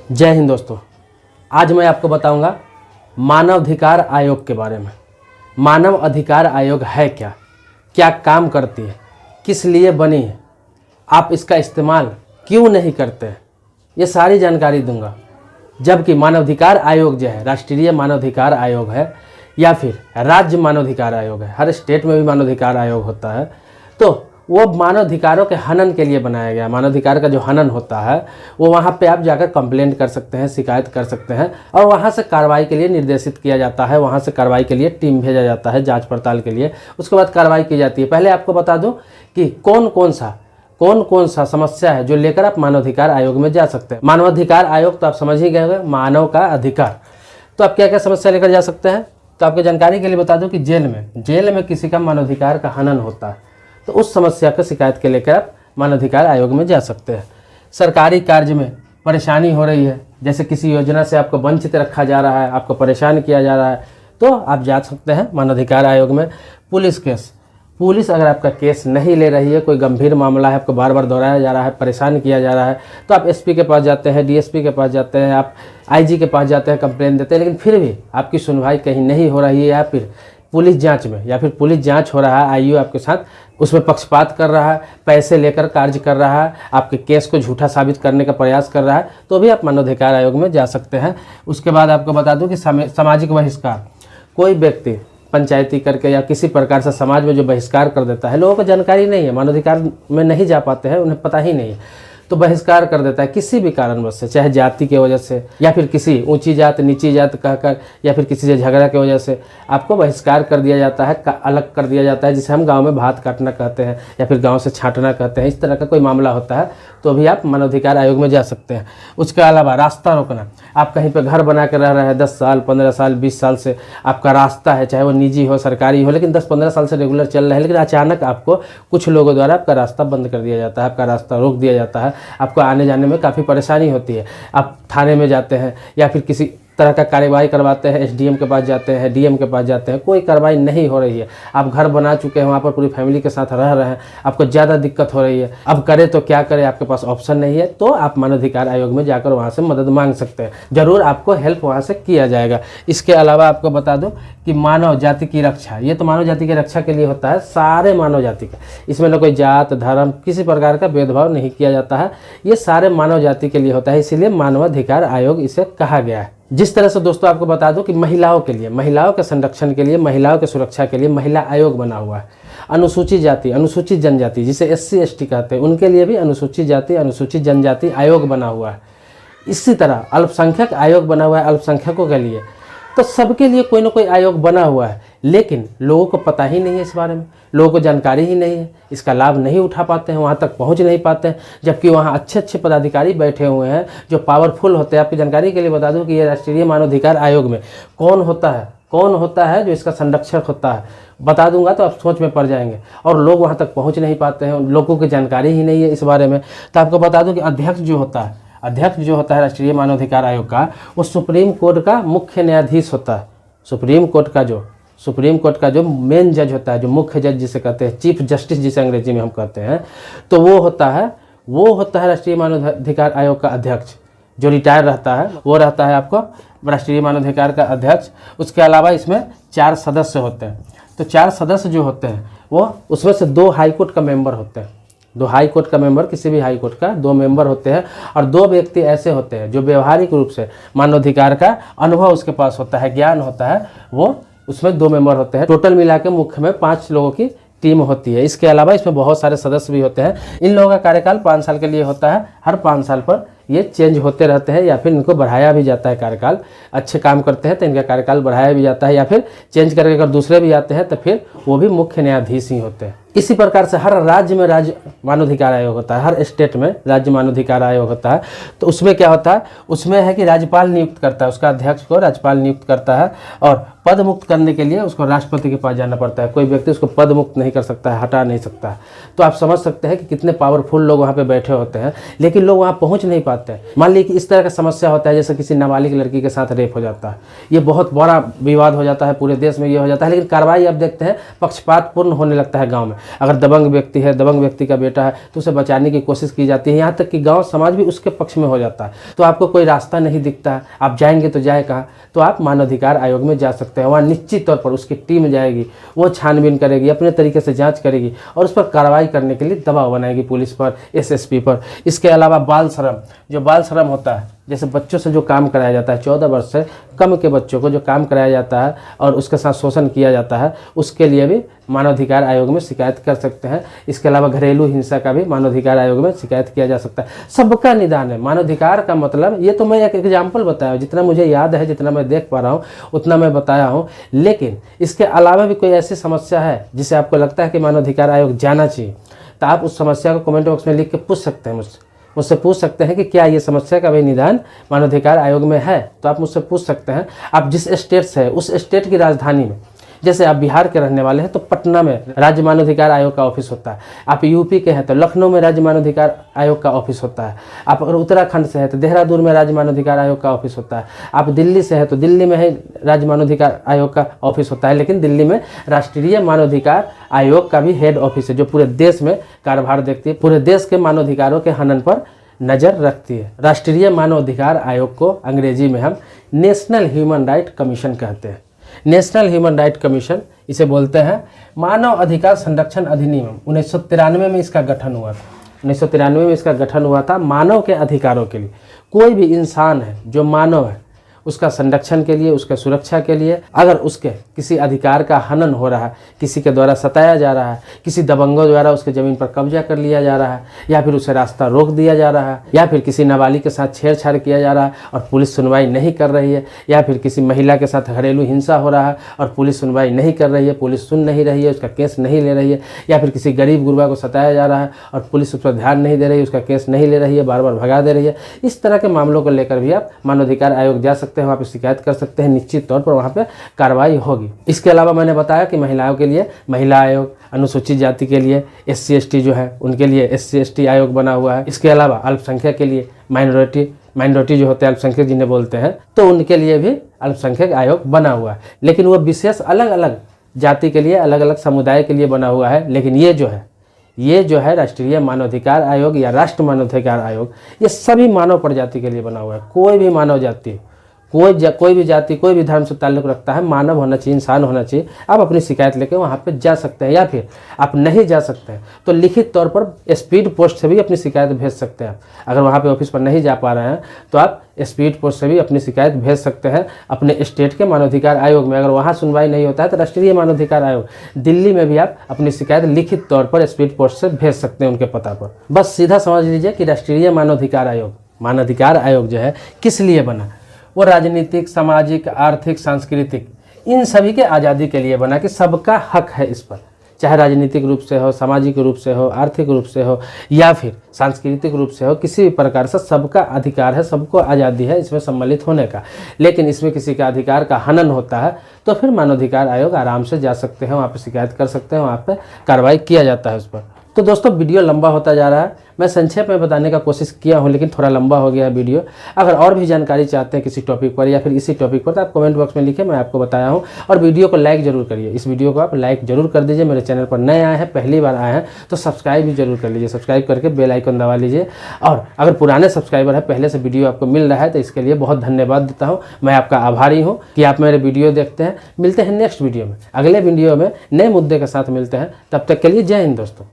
जय हिंद दोस्तों। आज मैं आपको बताऊंगा मानव अधिकार आयोग के बारे में। मानव अधिकार आयोग है क्या, क्या काम करती है, किस लिए बनी है, आप इसका इस्तेमाल क्यों नहीं करते हैं, ये सारी जानकारी दूंगा। जबकि मानवाधिकार आयोग जो है राष्ट्रीय मानवाधिकार आयोग है या फिर राज्य मानवाधिकार आयोग है, हर स्टेट में भी मानवाधिकार आयोग होता है, तो वो मानवाधिकारों के हनन के लिए बनाया गया। मानवाधिकार का जो हनन होता है वो वहाँ पे आप जाकर कंप्लेंट कर सकते हैं, शिकायत कर सकते हैं और वहाँ से कार्रवाई के लिए निर्देशित किया जाता है। वहाँ से कार्रवाई के लिए टीम भेजा जाता है जांच पड़ताल के लिए, उसके बाद कार्रवाई की जाती है। पहले आपको बता दूं कि कौन कौन सा समस्या है जो लेकर आप मानवाधिकार आयोग में जा सकते हैं। मानवाधिकार आयोग तो आप समझ ही गए होंगे, मानव का अधिकार। तो आप क्या क्या समस्या लेकर जा सकते हैं, तो आपकी जानकारी के लिए बता दूं कि जेल में किसी का मानवाधिकार का हनन होता है तो उस समस्या का शिकायत के लेकर आप मानवाधिकार आयोग में जा सकते हैं। सरकारी कार्य में परेशानी हो रही है, जैसे किसी योजना से आपको वंचित रखा जा रहा है, आपको परेशान किया जा रहा है, तो आप जा सकते हैं मानवाधिकार आयोग में। पुलिस अगर आपका केस नहीं ले रही है, कोई गंभीर मामला है, आपको बार बार दोहराया जा रहा है, परेशान किया जा रहा है, तो आप एसपी के पास जाते हैं, डीएसपी के पास जाते हैं, आप आईजी के पास जाते हैं, कंप्लेंट देते हैं, लेकिन फिर भी आपकी सुनवाई कहीं नहीं हो रही है या फिर पुलिस जांच में या फिर पुलिस जांच हो रहा है, आईयू आपके साथ उसमें पक्षपात कर रहा है, पैसे लेकर कार्य कर रहा है, आपके केस को झूठा साबित करने का प्रयास कर रहा है, तो भी आप मानवाधिकार आयोग में जा सकते हैं। उसके बाद आपको बता दूं कि सामाजिक बहिष्कार, कोई व्यक्ति पंचायती करके या किसी प्रकार से समाज में जो बहिष्कार कर देता है, लोगों को जानकारी नहीं है, मानवाधिकार में नहीं जा पाते हैं, उन्हें पता ही नहीं है, तो बहिष्कार कर देता है किसी भी कारणवश से, चाहे जाति की वजह से या फिर किसी ऊंची जात नीची जात कहकर या फिर किसी से झगड़ा की वजह से आपको बहिष्कार कर दिया जाता है, अलग कर दिया जाता है, जिसे हम गांव में भात काटना कहते हैं या फिर गांव से छांटना कहते हैं। इस तरह का कोई मामला होता है तो भी आप मानवाधिकार आयोग में जा सकते हैं। उसके अलावा रास्ता रोकना, आप कहीं पर घर बना कर रह रहे हैं 10 साल 15 साल 20 साल से, आपका रास्ता है, चाहे वो निजी हो सरकारी हो, लेकिन 10-15 साल से रेगुलर चल रहा है, लेकिन अचानक आपको कुछ लोगों द्वारा आपका रास्ता बंद कर दिया जाता है, आपका रास्ता रोक दिया जाता है, आपको आने जाने में काफ़ी परेशानी होती है। आप थाने में जाते हैं या फिर किसी तरह का कार्रवाई करवाते हैं, एसडीएम के पास जाते हैं, डीएम के पास जाते हैं, कोई कार्रवाई नहीं हो रही है। आप घर बना चुके हैं, वहाँ पर पूरी फैमिली के साथ रह रहे हैं, आपको ज़्यादा दिक्कत हो रही है, अब करें तो क्या करें, आपके पास ऑप्शन नहीं है, तो आप मानवाधिकार आयोग में जाकर वहाँ से मदद मांग सकते हैं, ज़रूर आपको हेल्प वहाँ से किया जाएगा। इसके अलावा आपको बता दूँ कि मानव जाति की रक्षा, ये तो मानव जाति की रक्षा के लिए होता है, सारे मानव जाति का, इसमें न कोई जात धर्म किसी प्रकार का भेदभाव नहीं किया जाता है, ये सारे मानव जाति के लिए होता है, इसीलिए मानवाधिकार आयोग इसे कहा गया है। जिस तरह से दोस्तों आपको बता दूं कि महिलाओं के लिए, महिलाओं के संरक्षण के लिए, महिलाओं के सुरक्षा के लिए महिला आयोग बना हुआ है। अनुसूचित जाति अनुसूचित जनजाति जिसे SC ST कहते हैं, उनके लिए भी अनुसूचित जाति अनुसूचित जनजाति आयोग बना हुआ है। इसी तरह अल्पसंख्यक आयोग बना हुआ है अल्पसंख्यकों के लिए, तो सबके लिए कोई ना कोई आयोग बना हुआ है, लेकिन लोगों को पता ही नहीं है इस बारे में, लोगों को जानकारी ही नहीं है, इसका लाभ नहीं उठा पाते हैं, वहाँ तक पहुँच नहीं पाते हैं, जबकि वहाँ अच्छे पदाधिकारी बैठे हुए हैं जो पावरफुल होते हैं। आपकी जानकारी के लिए बता दूं कि ये राष्ट्रीय मानवाधिकार आयोग में कौन होता है जो इसका संरक्षक होता है, बता दूंगा तो आप सोच में पड़ जाएंगे, और लोग वहाँ तक पहुँच नहीं पाते हैं, लोगों की जानकारी ही नहीं है इस बारे में। तो आपको बता दूँ कि अध्यक्ष जो होता है राष्ट्रीय मानवाधिकार आयोग का, वो सुप्रीम कोर्ट का मुख्य न्यायाधीश होता है। सुप्रीम कोर्ट का जो मेन जज होता है, जो मुख्य जज जिसे कहते हैं, चीफ जस्टिस जिसे अंग्रेजी में हम कहते हैं, तो वो होता है राष्ट्रीय मानवाधिकार आयोग का अध्यक्ष, जो रिटायर रहता है, वो रहता है आपको राष्ट्रीय मानवाधिकार का अध्यक्ष। उसके अलावा इसमें 4 सदस्य होते हैं, तो 4 सदस्य जो होते हैं वो उसमें से 2 हाईकोर्ट का मेंबर होते हैं। 2 हाईकोर्ट का मेंबर, किसी भी हाईकोर्ट का 2 मेंबर होते हैं, और 2 व्यक्ति ऐसे होते हैं जो व्यवहारिक रूप से मानवाधिकार का अनुभव उसके पास होता है, ज्ञान होता है, वो उसमें 2 मेंबर होते हैं। टोटल मिला के मुख्य में 5 लोगों की टीम होती है। इसके अलावा इसमें बहुत सारे सदस्य भी होते हैं। इन लोगों का कार्यकाल 5 साल के लिए होता है, हर 5 साल पर ये चेंज होते रहते हैं या फिर इनको बढ़ाया भी जाता है कार्यकाल। अच्छे काम करते हैं तो इनका कार्यकाल बढ़ाया भी जाता है, या फिर चेंज करके अगर दूसरे भी आते हैं तो फिर वो भी मुख्य न्यायाधीश ही होते हैं। इसी प्रकार से हर राज्य में राज्य मानवाधिकार आयोग होता है, हर स्टेट में राज्य मानवाधिकार आयोग होता है। तो उसमें क्या होता है, उसमें है कि राज्यपाल नियुक्त करता है, उसका अध्यक्ष को राज्यपाल नियुक्त करता है, और पद मुक्त करने के लिए उसको राष्ट्रपति के पास जाना पड़ता है। कोई व्यक्ति उसको पद मुक्त नहीं कर सकता है, हटा नहीं सकता है। तो आप समझ सकते हैं कि कितने पावरफुल लोग वहाँ पे बैठे होते हैं, लेकिन लोग वहाँ पहुँच नहीं पाते हैं। मान लीजिए कि इस तरह का समस्या होता है, जैसे किसी नाबालिग लड़की के साथ रेप हो जाता है, ये बहुत बड़ा विवाद हो जाता है, पूरे देश में ये हो जाता है, लेकिन कार्रवाई अब देखते हैं पक्षपातपूर्ण होने लगता है गाँव में। अगर दबंग व्यक्ति है, दबंग व्यक्ति का बेटा है, तो उसे बचाने की कोशिश की जाती है, यहाँ तक कि गांव समाज भी उसके पक्ष में हो जाता है। तो आपको कोई रास्ता नहीं दिखता है, आप जाएंगे तो जाए कहाँ, तो आप मानवाधिकार आयोग में जा सकते हैं। वहाँ निश्चित तौर पर उसकी टीम जाएगी, वो छानबीन करेगी, अपने तरीके से जाँच करेगी और उस पर कार्रवाई करने के लिए दबाव बनाएगी पुलिस पर, SSP पर। इसके अलावा बाल श्रम, जो बाल श्रम होता है, जैसे बच्चों से जो काम कराया जाता है, 14 वर्ष से कम के बच्चों को जो काम कराया जाता है और उसके साथ शोषण किया जाता है, उसके लिए भी मानवाधिकार आयोग में शिकायत कर सकते हैं। इसके अलावा घरेलू हिंसा का भी मानवाधिकार आयोग में शिकायत किया जा सकता है। सबका निदान है। मानवाधिकार का मतलब, ये तो मैं एक एग्जाम्पल बताया, जितना मुझे याद है, जितना मैं देख पा रहा हूँ उतना मैं बताया हूँ। लेकिन इसके अलावा भी कोई ऐसी समस्या है जिसे आपको लगता है कि मानवाधिकार आयोग जाना चाहिए, तो आप उस समस्या को कमेंट बॉक्स में लिख के पूछ सकते हैं मुझसे पूछ सकते हैं कि क्या ये समस्या का भी निदान मानवाधिकार आयोग में है। तो आप मुझसे पूछ सकते हैं। आप जिस स्टेट से है उस स्टेट की राजधानी में, जैसे आप बिहार के रहने वाले हैं तो पटना में राज्य मानवाधिकार आयोग का ऑफिस होता है। आप यूपी के हैं तो लखनऊ में राज्य मानवाधिकार आयोग का ऑफिस होता है। आप अगर उत्तराखंड से हैं तो देहरादून में राज्य मानवाधिकार आयोग का ऑफिस होता है। आप दिल्ली से हैं तो दिल्ली में है राज्य मानवाधिकार आयोग का ऑफिस होता है। लेकिन दिल्ली में राष्ट्रीय मानवाधिकार आयोग का भी हेड ऑफिस है, जो पूरे देश में कार्यभार देखती है, पूरे देश के मानवाधिकारों के हनन पर नज़र रखती है। राष्ट्रीय मानवाधिकार आयोग को अंग्रेजी में हम नेशनल ह्यूमन राइट कमीशन कहते हैं। नेशनल ह्यूमन राइट कमीशन इसे बोलते हैं। मानव अधिकार संरक्षण अधिनियम 1993 में इसका गठन हुआ था। 1993 में इसका गठन हुआ था मानव के अधिकारों के लिए। कोई भी इंसान है जो मानव है, उसका संरक्षण के लिए, उसके सुरक्षा के लिए, अगर उसके किसी अधिकार का हनन हो रहा है, किसी के द्वारा सताया जा रहा है, किसी दबंगों द्वारा उसके ज़मीन पर कब्जा कर लिया जा रहा है, या फिर उसे रास्ता रोक दिया जा रहा है, या फिर किसी नाबालिग के साथ छेड़छाड़ किया जा रहा है और पुलिस सुनवाई नहीं कर रही है, या फिर किसी महिला के साथ घरेलू हिंसा हो रहा है और पुलिस सुनवाई नहीं कर रही है, पुलिस सुन नहीं रही है, उसका केस नहीं ले रही है, या फिर किसी गरीब गुरबा को सताया जा रहा है और पुलिस उस पर ध्यान नहीं दे रही है, उसका केस नहीं ले रही है, बार बार भगा दे रही है, इस तरह के मामलों को लेकर भी आप मानवाधिकार आयोग जा सकते हैं, वहाँ पर शिकायत कर सकते हैं। निश्चित तौर पर वहाँ पे कार्रवाई होगी। इसके अलावा मैंने बताया कि महिलाओं के लिए महिला आयोग, अनुसूचित जाति के लिए SC ST जो है उनके लिए SC ST आयोग बना हुआ है। इसके अलावा अल्पसंख्यक के लिए माइनॉरिटी जो होते हैं, अल्पसंख्यक जिन्हें बोलते हैं, तो उनके लिए भी अल्पसंख्यक आयोग बना हुआ है। लेकिन वो विशेष अलग अलग जाति के लिए, अलग अलग समुदाय के लिए बना हुआ है। लेकिन ये जो है राष्ट्रीय मानवाधिकार आयोग या राष्ट्र मानवाधिकार आयोग, ये सभी मानव प्रजाति के लिए बना हुआ है। कोई भी मानव जाति, कोई भी जाति, कोई भी धर्म से ताल्लुक़ रखता है, मानव होना चाहिए, इंसान होना चाहिए। आप अपनी शिकायत लेकर वहाँ पे जा सकते हैं, या फिर आप नहीं जा सकते हैं तो लिखित तौर पर स्पीड पोस्ट से भी अपनी शिकायत भेज सकते हैं। अगर वहाँ पे ऑफिस पर नहीं जा पा रहे हैं तो आप स्पीड पोस्ट से भी अपनी शिकायत भेज सकते हैं अपने स्टेट के मानवाधिकार आयोग में। अगर वहाँ सुनवाई नहीं होता है तो राष्ट्रीय मानवाधिकार आयोग दिल्ली में भी आप अपनी शिकायत लिखित तौर पर स्पीड पोस्ट से भेज सकते हैं उनके पता पर। बस सीधा समझ लीजिए कि राष्ट्रीय मानवाधिकार आयोग जो है किस लिए बना। वो राजनीतिक, सामाजिक, आर्थिक, सांस्कृतिक, इन सभी के आज़ादी के लिए बना कि सबका हक है इस पर, चाहे राजनीतिक रूप से हो, सामाजिक रूप से हो, आर्थिक रूप से हो या फिर सांस्कृतिक रूप से हो, किसी भी प्रकार से सबका अधिकार है, सबको आज़ादी है इसमें सम्मिलित होने का। लेकिन इसमें किसी का अधिकार का हनन होता है तो फिर मानवाधिकार आयोग आराम से जा सकते हैं, वहाँ पर शिकायत कर सकते हैं, वहाँ पर कार्रवाई किया जाता है उस पर। तो दोस्तों वीडियो लंबा होता जा रहा है, मैं संक्षेप में बताने का कोशिश किया हूं, लेकिन थोड़ा लंबा हो गया है वीडियो। अगर और भी जानकारी चाहते हैं किसी टॉपिक पर या फिर इसी टॉपिक पर तो आप कमेंट बॉक्स में लिखें, मैं आपको बताया हूं। और वीडियो को लाइक जरूर करिए, इस वीडियो को आप लाइक जरूर कर दीजिए। मेरे चैनल पर नए आए हैं, पहली बार आए हैं तो सब्सक्राइब भी जरूर कर लीजिए, सब्सक्राइब करके बेल आइकन दबा लीजिए। और अगर पुराने सब्सक्राइबर है, पहले से वीडियो आपको मिल रहा है तो इसके लिए बहुत धन्यवाद देता हूँ। मैं आपका आभारी हूँ कि आप मेरे वीडियो देखते हैं। मिलते हैं नेक्स्ट वीडियो में, अगले वीडियो में नए मुद्दे के साथ मिलते हैं। तब तक के लिए जय हिंद दोस्तों।